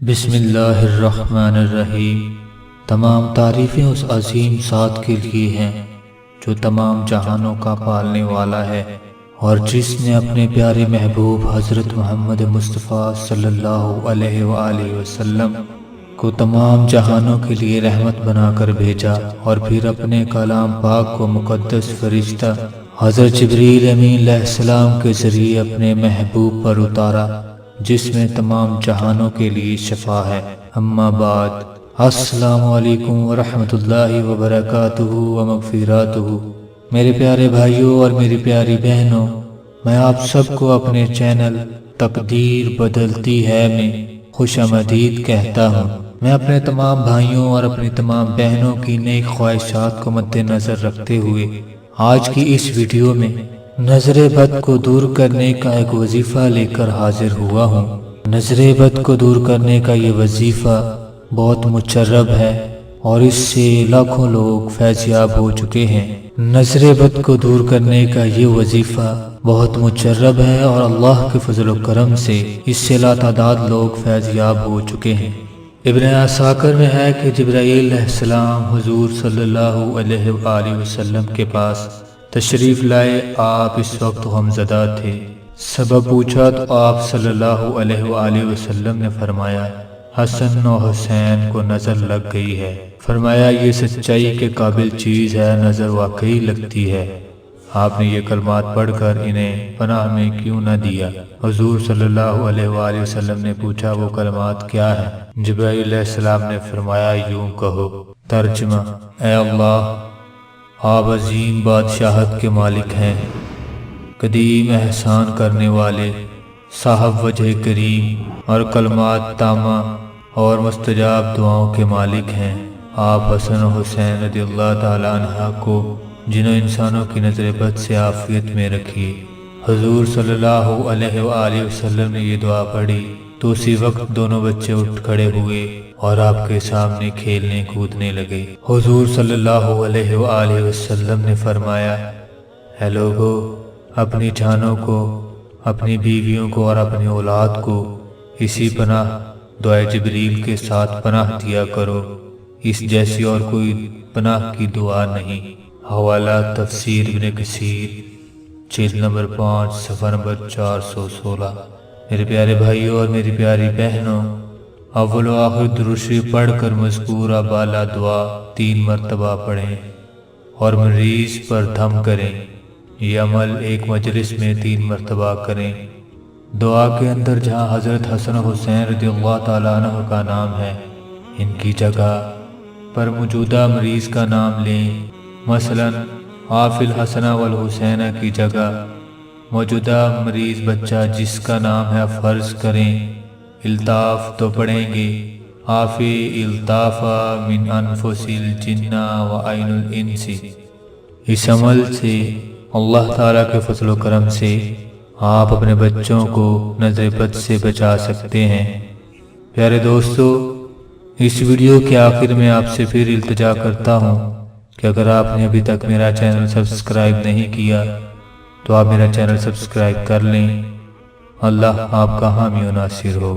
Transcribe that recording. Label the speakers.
Speaker 1: بسم اللہ الرحمن الرحیم۔ تمام تعریفیں اس عظیم ذات کے لیے ہیں جو تمام جہانوں کا پالنے والا ہے اور جس نے اپنے پیارے محبوب حضرت محمد مصطفیٰ صلی اللہ علیہ وآلہ وسلم کو تمام جہانوں کے لیے رحمت بنا کر بھیجا اور پھر اپنے کلام پاک کو مقدس فرشتہ حضرت جبریل امین علیہ السلام کے ذریعے اپنے محبوب پر اتارا جس میں تمام جہانوں کے لیے شفا ہے۔ اما بعد، السلام علیکم ورحمۃ اللہ وبرکاتہ ومغفراتہ۔ میرے پیارے بھائیوں اور میری پیاری بہنوں، میں آپ سب کو اپنے چینل تقدیر بدلتی ہے میں خوش آمدید کہتا ہوں۔ میں اپنے تمام بھائیوں اور اپنی تمام بہنوں کی نیک خواہشات کو مد نظر رکھتے ہوئے آج کی اس ویڈیو میں نظر بد کو دور کرنے کا ایک وظیفہ لے کر حاضر ہوا ہوں۔ نظر بد کو دور کرنے کا یہ وظیفہ بہت مجرب ہے اور اس سے لاکھوں لوگ فیض یاب ہو چکے ہیں۔ نظر بد کو دور کرنے کا یہ وظیفہ بہت مجرب ہے اور اللہ کے فضل و کرم سے اس سے لاتعداد لوگ فیض یاب ہو چکے ہیں۔ ابن عساکر میں ہے کہ جبرائیل علیہ السلام حضور صلی اللہ علیہ وآلہ وسلم کے پاس تشریف لائے۔ آپ اس وقت غمزدہ تھے۔ سبب پوچھا تو آپ صلی اللہ علیہ وآلہ وسلم نے فرمایا، حسن و حسین کو نظر لگ گئی ہے۔ فرمایا، یہ سچائی کے قابل چیز ہے، نظر واقعی لگتی ہے۔ آپ نے یہ کلمات پڑھ کر انہیں پناہ میں کیوں نہ دیا؟ حضور صلی اللہ علیہ وآلہ وسلم نے پوچھا، وہ کلمات کیا ہیں؟ جبرائیل علیہ السلام نے فرمایا، یوں کہو۔ ترجمہ: اے اللہ، آپ عظیم بادشاہت کے مالک ہیں، قدیم احسان کرنے والے، صاحب وجہ کریم اور کلمات تامہ اور مستجاب دعاؤں کے مالک ہیں۔ آپ حسن و حسین رضی اللہ تعالی عنہ کو جنوں انسانوں کی نظر بد سے عافیت میں رکھیے۔ حضور صلی اللہ علیہ وآلہ وسلم نے یہ دعا پڑھی تو اسی وقت دونوں بچے اٹھ کھڑے ہوئے اور آپ کے سامنے کھیلنے کودنے لگے۔ حضور صلی اللہ علیہ وآلہ وسلم نے فرمایا، اے لوگو، اپنی جانوں کو، اپنی بیویوں کو اور اپنی اولاد کو اسی پناہ دعائے جبریل کے ساتھ پناہ دیا کرو، اس جیسی اور کوئی پناہ کی دعا نہیں۔ حوالہ تفسیر ابن کثیر، جلد نمبر 5، صفحہ نمبر 416۔ میرے پیارے بھائیوں اور میری پیاری بہنوں، اول و آخر درود شریف پڑھ کر مذکورہ بالا دعا 3 مرتبہ پڑھیں اور مریض پر دھم کریں۔ یہ عمل ایک مجلس میں 3 مرتبہ کریں۔ دعا کے اندر جہاں حضرت حسن و حسین رضی اللہ تعالیٰ عنہ کا نام ہے، ان کی جگہ پر موجودہ مریض کا نام لیں۔ مثلا آپ الحسن والحسین کی جگہ موجودہ مریض بچہ جس کا نام ہے فرض کریں الطاف تو پڑھیں گے، آف الطاف من انفس الجن و عین الانس۔ اس عمل سے اللہ تعالیٰ کے فضل و کرم سے آپ اپنے بچوں کو نظر بد سے بچا سکتے ہیں۔ پیارے دوستو، اس ویڈیو کے آخر میں آپ سے پھر التجا کرتا ہوں کہ اگر آپ نے ابھی تک میرا چینل سبسکرائب نہیں کیا تو آپ میرا چینل سبسکرائب کر لیں۔ اللہ آپ کا حامی و ناصر ہو۔